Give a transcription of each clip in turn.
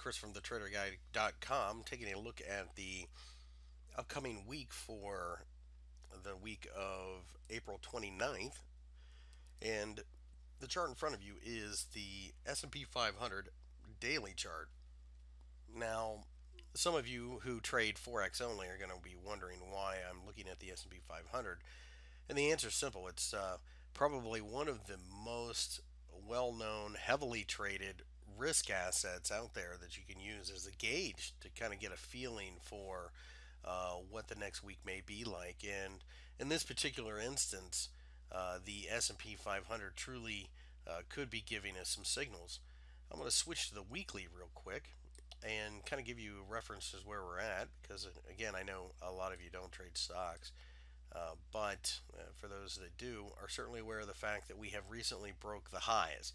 Chris from the tertiary.com taking a look at the upcoming week for the week of April 29th. And the chart in front of you is the S&P 500 daily chart. Now, some of you who trade Forex only are going to be wondering why I'm looking at the S&P 500. And the answer is simple. It's probably one of the most well-known, heavily traded risk assets out there that you can use as a gauge to kind of get a feeling for what the next week may be like. And in this particular instance, the S&P 500 truly could be giving us some signals. I'm going to switch to the weekly real quick and kind of give you references where we're at because, again, I know a lot of you don't trade stocks. But for those that do, are certainly aware of the fact that we have recently broke the highs.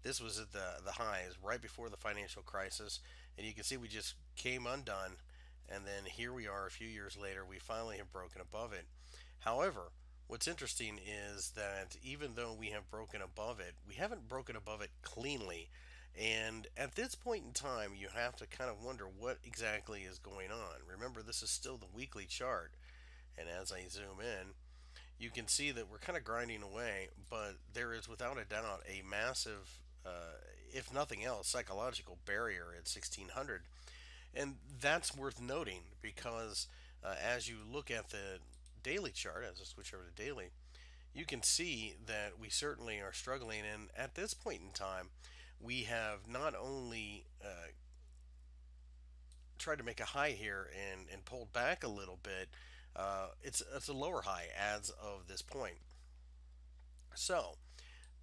This was at the highs right before the financial crisis, and you can see we just came undone, and then here we are a few years later. We finally have broken above it. However, what's interesting is that even though we have broken above it, we haven't broken above it cleanly. And at this point in time, you have to kind of wonder what exactly is going on. Remember, this is still the weekly chart. And as I zoom in, you can see that we're kind of grinding away, but there is without a doubt a massive, if nothing else, psychological barrier at 1600. And that's worth noting because as you look at the daily chart, as I switch over to daily, you can see that we certainly are struggling. And at this point in time, we have not only tried to make a high here and pulled back a little bit, it's a lower high as of this point. So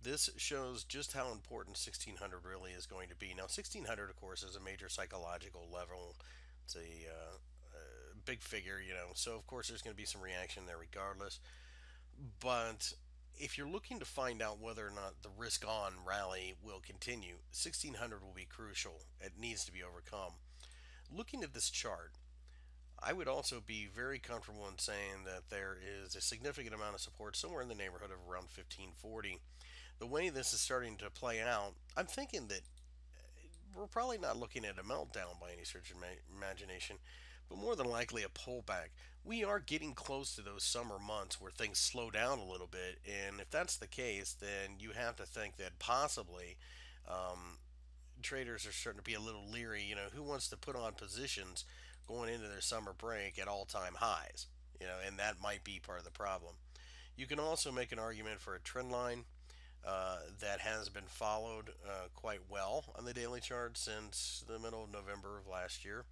this shows just how important 1600 really is going to be. Now 1600, of course, is a major psychological level. It's a big figure, So of course there's going to be some reaction there regardless. But if you're looking to find out whether or not the risk on rally will continue, 1600 will be crucial. It needs to be overcome. Looking at this chart, I would also be very comfortable in saying that there is a significant amount of support somewhere in the neighborhood of around 1540. The way this is starting to play out, I'm thinking that we're probably not looking at a meltdown by any stretch of imagination, but more than likely a pullback. We are getting close to those summer months where things slow down a little bit, and if that's the case, then you have to think that possibly traders are starting to be a little leery. Who wants to put on positions going into their summer break at all-time highs? And that might be part of the problem. You can also make an argument for a trend line that has been followed quite well on the daily chart since the middle of November of last year.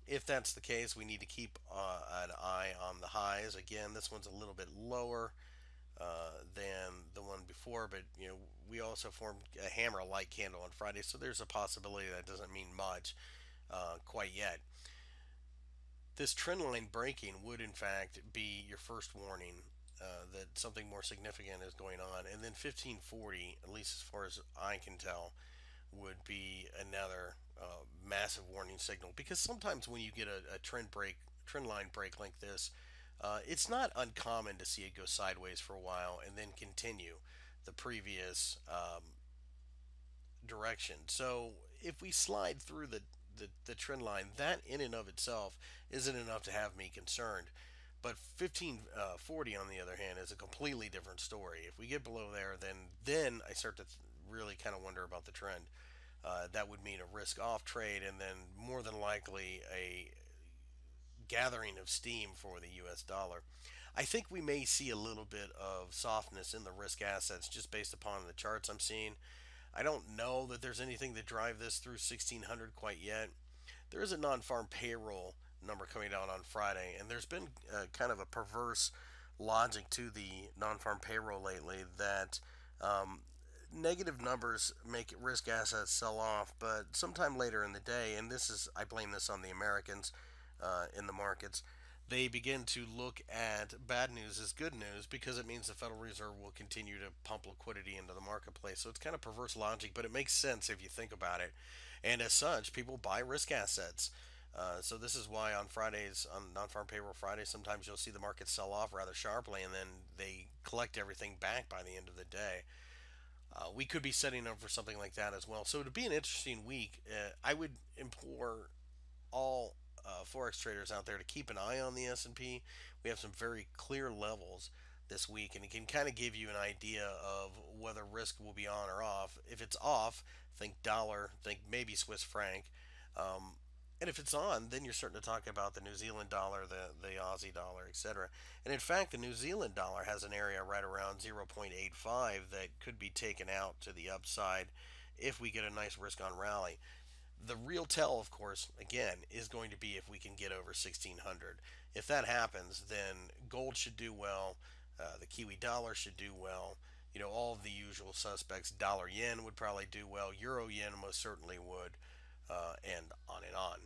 If that's the case, we need to keep an eye on the highs. Again, this one's a little bit lower than the one before, but we also formed a hammer-like candle on Friday, so there's a possibility that doesn't mean much quite yet. This trend line breaking would in fact be your first warning that something more significant is going on, and then 1540, at least as far as I can tell, would be another massive warning signal, because sometimes when you get a trend line break like this, it's not uncommon to see it go sideways for a while and then continue the previous direction. So if we slide through the trend line, that in and of itself isn't enough to have me concerned. But 1540 on the other hand is a completely different story. If we get below there, then I start to really kind of wonder about the trend. That would mean a risk off trade, and then more than likely a gathering of steam for the US dollar. I think we may see a little bit of softness in the risk assets just based upon the charts I'm seeing. I don't know that there's anything to drive this through 1600 quite yet. There is a non-farm payroll number coming out on Friday, and there's been kind of a perverse logic to the non-farm payroll lately that negative numbers make risk assets sell off, but sometime later in the day, and I blame this on the Americans in the markets, they begin to look at bad news as good news because it means the Federal Reserve will continue to pump liquidity into the marketplace. So it's kind of perverse logic, but it makes sense if you think about it. And as such, people buy risk assets. So this is why on Fridays, on non-farm payroll Fridays, sometimes you'll see the market sell off rather sharply, and then they collect everything back by the end of the day. We could be setting up for something like that as well. So it'd be an interesting week. I would implore all forex traders out there to keep an eye on the S&P. We have some very clear levels this week, and it can kind of give you an idea of whether risk will be on or off. If it's off, think dollar, think maybe Swiss franc. Um, and if it's on, then you're starting to talk about the New Zealand dollar, the Aussie dollar, etc. And in fact, the New Zealand dollar has an area right around 0.85 that could be taken out to the upside if we get a nice risk on rally. The real tell, of course, again, is going to be if we can get over 1600. If that happens, then gold should do well, the Kiwi dollar should do well. All of the usual suspects. Dollar yen would probably do well. Euro yen most certainly would, and on and on.